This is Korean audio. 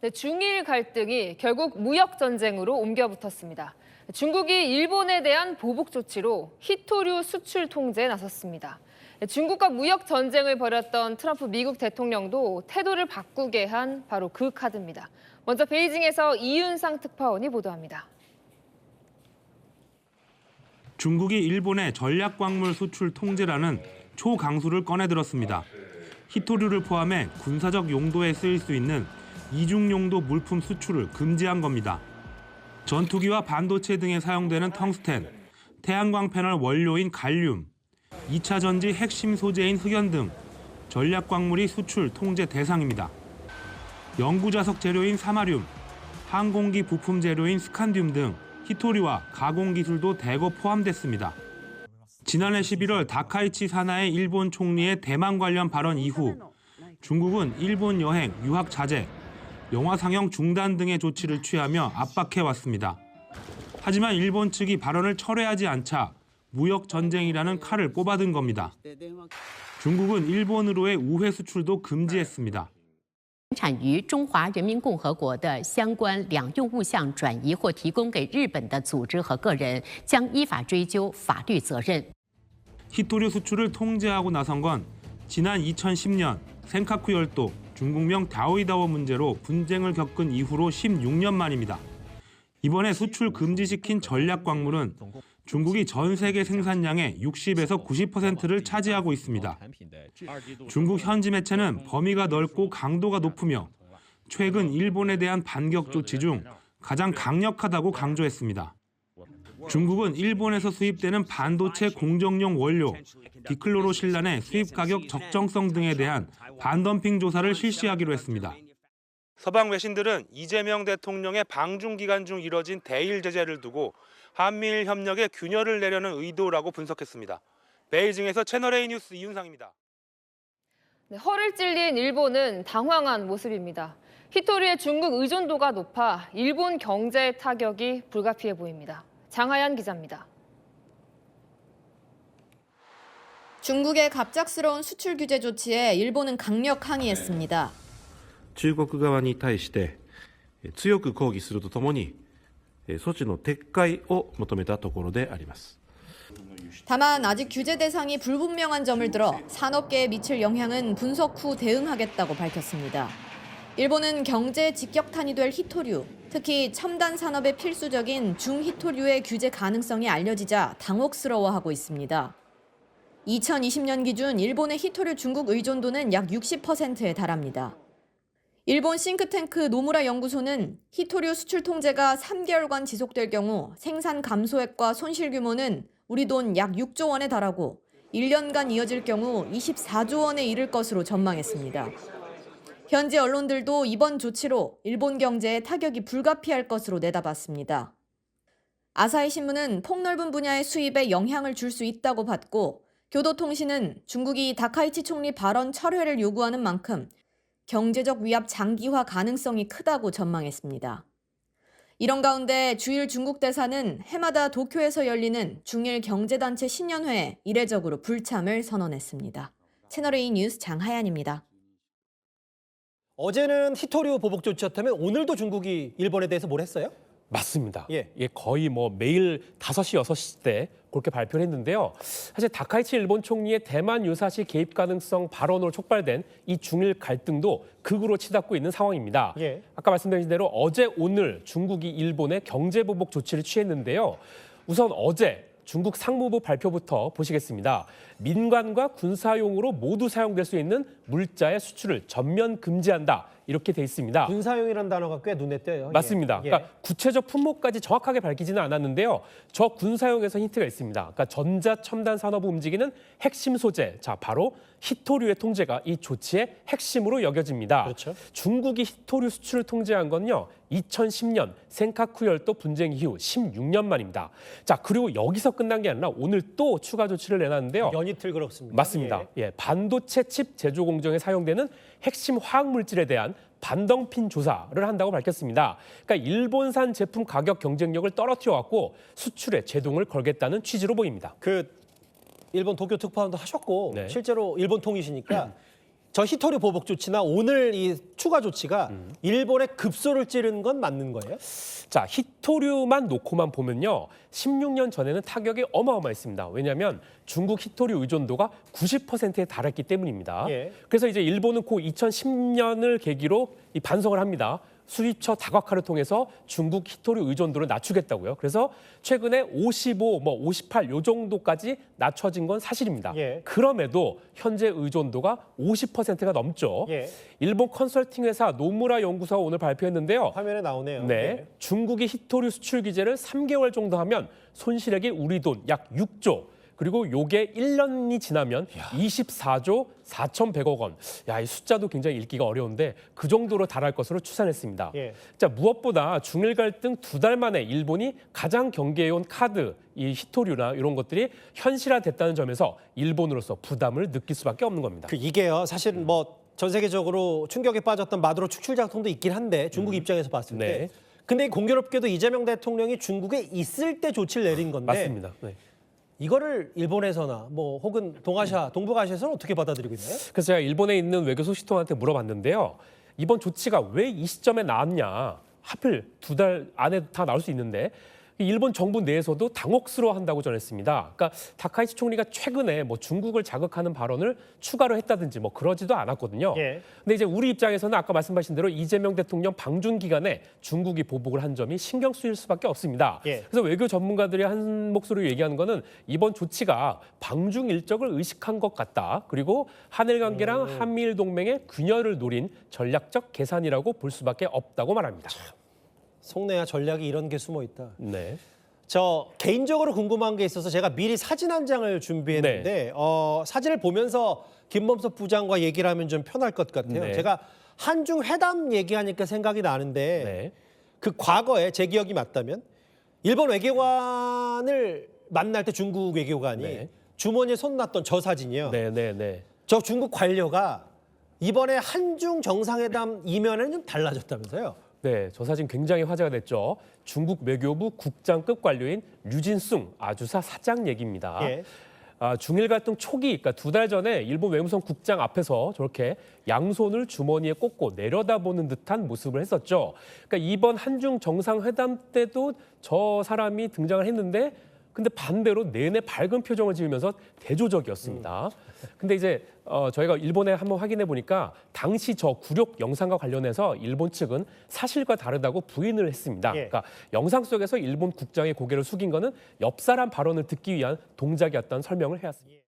네, 중일 갈등이 결국 무역 전쟁으로 옮겨붙었습니다. 중국이 일본에 대한 보복 조치로 히토류 수출 통제에 나섰습니다. 중국과 무역 전쟁을 벌였던 트럼프 미국 대통령도 태도를 바꾸게 한 바로 그 카드입니다. 먼저 베이징에서 이윤상 특파원이 보도합니다. 중국이 일본의 전략광물 수출 통제라는 초강수를 꺼내들었습니다. 히토류를 포함해 군사적 용도에 쓰일 수 있는 이중용도 물품 수출을 금지한 겁니다. 전투기와 반도체 등에 사용되는 텅스텐, 태양광 패널 원료인 갈륨, 2차 전지 핵심 소재인 흑연 등 전략광물이 수출 통제 대상입니다. 연구자석 재료인 사마륨, 항공기 부품 재료인 스칸듐 등 히토류와 가공기술도 대거 포함됐습니다. 지난해 11월 다카이치 사나의 일본 총리의 대만 관련 발언 이후 중국은 일본 여행, 유학 자제, 영화 상영 중단 등의 조치를 취하며 압박해왔습니다. 하지만 일본 측이 발언을 철회하지 않자 무역 전쟁이라는 칼을 꼽아든 겁니다. 중국은 일본으로의 우회 수출도 금지했습니다. 产于中华人民共和国的相关两用物项转移或提供给日本的组织和个人，将依法追究法律责任。 히토류 수출을 통제하고 나선 건 지난 2010년 센카쿠 열도 중국명 다오이다오 문제로 분쟁을 겪은 이후로 16년 만입니다. 이번에 수출 금지시킨 전략광물은 중국이 전 세계 생산량의 60에서 90%를 차지하고 있습니다. 중국 현지 매체는 범위가 넓고 강도가 높으며 최근 일본에 대한 반격 조치 중 가장 강력하다고 강조했습니다. 중국은 일본에서 수입되는 반도체 공정용 원료, 디클로로실란의 수입 가격 적정성 등에 대한 반덤핑 조사를 실시하기로 했습니다. 서방 외신들은 이재명 대통령의 방중 기간 중 이뤄진 대일 제재를 두고 한미일 협력에 균열을 내려는 의도라고 분석했습니다. 베이징에서 채널A 뉴스 이윤상입니다. 네, 허를 찔린 일본은 당황한 모습입니다. 히토류의 중국 의존도가 높아 일본 경제에 타격이 불가피해 보입니다. 장하연 기자입니다. 중국의 갑작스러운 수출 규제 조치에 일본은 강력 항의했습니다. 中国側に対して強く抗議するとともに措置の撤回を求めたところであります。 다만 아직 규제 대상이 불분명한 점을 들어 산업계에 미칠 영향은 분석 후 대응하겠다고 밝혔습니다. 일본은 경제 직격탄이 될 히토류, 특히 첨단 산업에 필수적인 중히토류의 규제 가능성이 알려지자 당혹스러워하고 있습니다. 2020년 기준 일본의 히토류 중국 의존도는 약 60%에 달합니다. 일본 싱크탱크 노무라 연구소는 히토류 수출 통제가 3개월간 지속될 경우 생산 감소액과 손실 규모는 우리 돈 약 6조 원에 달하고 1년간 이어질 경우 24조 원에 이를 것으로 전망했습니다. 현지 언론들도 이번 조치로 일본 경제에 타격이 불가피할 것으로 내다봤습니다. 아사히 신문은 폭넓은 분야의 수입에 영향을 줄 수 있다고 봤고, 교도통신은 중국이 다카이치 총리 발언 철회를 요구하는 만큼 경제적 위압 장기화 가능성이 크다고 전망했습니다. 이런 가운데 주일 중국 대사는 해마다 도쿄에서 열리는 중일 경제단체 신년회에 이례적으로 불참을 선언했습니다. 채널A 뉴스 장하연입니다. 어제는 히토류 보복 조치였다면 오늘도 중국이 일본에 대해서 뭘 했어요? 맞습니다. 예. 거의 매일 5시, 6시 때 그렇게 발표를 했는데요. 사실 다카이치 일본 총리의 대만 유사시 개입 가능성 발언으로 촉발된 이 중일 갈등도 극으로 치닫고 있는 상황입니다. 예. 아까 말씀드린 대로 어제, 오늘 중국이 일본의 경제보복 조치를 취했는데요. 우선 어제 중국 상무부 발표부터 보시겠습니다. 민간과 군사용으로 모두 사용될 수 있는 물자의 수출을 전면 금지한다. 이렇게 돼 있습니다. 군사용이라는 단어가 꽤 눈에 띄어요. 맞습니다. 예. 그러니까 구체적 품목까지 정확하게 밝히지는 않았는데요. 저 군사용에서 힌트가 있습니다. 그러니까 전자 첨단 산업을 움직이는 핵심 소재, 자 바로 히토류의 통제가 이 조치의 핵심으로 여겨집니다. 그렇죠. 중국이 히토류 수출을 통제한 건요. 2010년 센카쿠 열도 분쟁 이후 16년 만입니다. 자 그리고 여기서 끝난 게 아니라 오늘 또 추가 조치를 내놨는데요. 연이틀 그렇습니다. 맞습니다. 예, 반도체 칩 제조 공정에 사용되는 핵심 화학 물질에 대한 반덤핑 조사를 한다고 밝혔습니다. 그러니까 일본산 제품 가격 경쟁력을 떨어뜨려왔고 수출에 제동을 걸겠다는 취지로 보입니다. 그 일본 도쿄 특파원도 하셨고 네. 실제로 일본 통이시니까 저 히토류 보복 조치나 오늘 이 추가 조치가 일본의 급소를 찌른 건 맞는 거예요? 자, 히토류만 놓고만 보면요. 16년 전에는 타격이 어마어마했습니다. 왜냐하면 중국 히토류 의존도가 90%에 달했기 때문입니다. 예. 그래서 이제 일본은 그 2010년을 계기로 이 반성을 합니다. 수입처 다각화를 통해서 중국 히토류 의존도를 낮추겠다고요. 그래서 최근에 55, 58 요 정도까지 낮춰진 건 사실입니다. 예. 그럼에도 현재 의존도가 50%가 넘죠. 예. 일본 컨설팅 회사 노무라 연구소가 오늘 발표했는데요. 화면에 나오네요. 네, 중국이 히토류 수출 규제를 3개월 정도 하면 손실액이 우리 돈 약 6조. 그리고 요게 1년이 지나면 24조 4,100억 원. 야, 이 숫자도 굉장히 읽기가 어려운데 그 정도로 달할 것으로 추산했습니다. 예. 자, 무엇보다 중일 갈등 2달 만에 일본이 가장 경계해온 카드, 이 히토류나 이런 것들이 현실화됐다는 점에서 일본으로서 부담을 느낄 수밖에 없는 겁니다. 이게요. 사실 뭐 전 세계적으로 충격에 빠졌던 마두로 축출 작동도 있긴 한데 중국 입장에서 봤을 때. 네. 근데 공교롭게도 이재명 대통령이 중국에 있을 때 조치를 내린 건데 맞습니다. 네. 이거를 일본에서나 뭐 혹은 동북아시아에서는 어떻게 받아들이고 있나요? 그래서 제가 일본에 있는 외교 소식통한테 물어봤는데요. 이번 조치가 왜 이 시점에 나왔냐. 하필 2달 안에 다 나올 수 있는데 일본 정부 내에서도 당혹스러워한다고 전했습니다. 그러니까 다카이치 총리가 최근에 뭐 중국을 자극하는 발언을 추가로 했다든지 뭐 그러지도 않았거든요. 예. 근데 이제 우리 입장에서는 아까 말씀하신 대로 이재명 대통령 방중 기간에 중국이 보복을 한 점이 신경 쓰일 수밖에 없습니다. 예. 그래서 외교 전문가들이 한 목소리로 얘기하는 거는 이번 조치가 방중 일적을 의식한 것 같다. 그리고 한일 관계랑 한미일 동맹의 균열을 노린 전략적 계산이라고 볼 수밖에 없다고 말합니다. 속내야 전략이 이런 게 숨어 있다. 네. 저 개인적으로 궁금한 게 있어서 제가 미리 사진 한 장을 준비했는데 사진을 보면서 김범석 부장과 얘기를 하면 좀 편할 것 같아요. 네. 제가 한중 회담 얘기하니까 생각이 나는데 네. 그 과거에 제 기억이 맞다면 일본 외교관을 만날 때 중국 외교관이 네. 주머니에 손 놨던 저 사진이요. 네, 네, 네. 저 중국 관료가 이번에 한중 정상회담 이면에는 좀 달라졌다면서요. 네, 저 사진 굉장히 화제가 됐죠. 중국 외교부 국장급 관료인 류진숭 아주사 사장 얘기입니다. 예. 중일 갈등 초기, 그러니까 2달 전에 일본 외무성 국장 앞에서 저렇게 양손을 주머니에 꽂고 내려다보는 듯한 모습을 했었죠. 그러니까 이번 한중 정상회담 때도 저 사람이 등장을 했는데 근데 반대로 내내 밝은 표정을 지으면서 대조적이었습니다. 근데 이제 저희가 일본에 한번 확인해 보니까 당시 저 굴욕 영상과 관련해서 일본 측은 사실과 다르다고 부인을 했습니다. 예. 그러니까 영상 속에서 일본 국장의 고개를 숙인 거는 옆 사람 발언을 듣기 위한 동작이었다는 설명을 해왔습니다.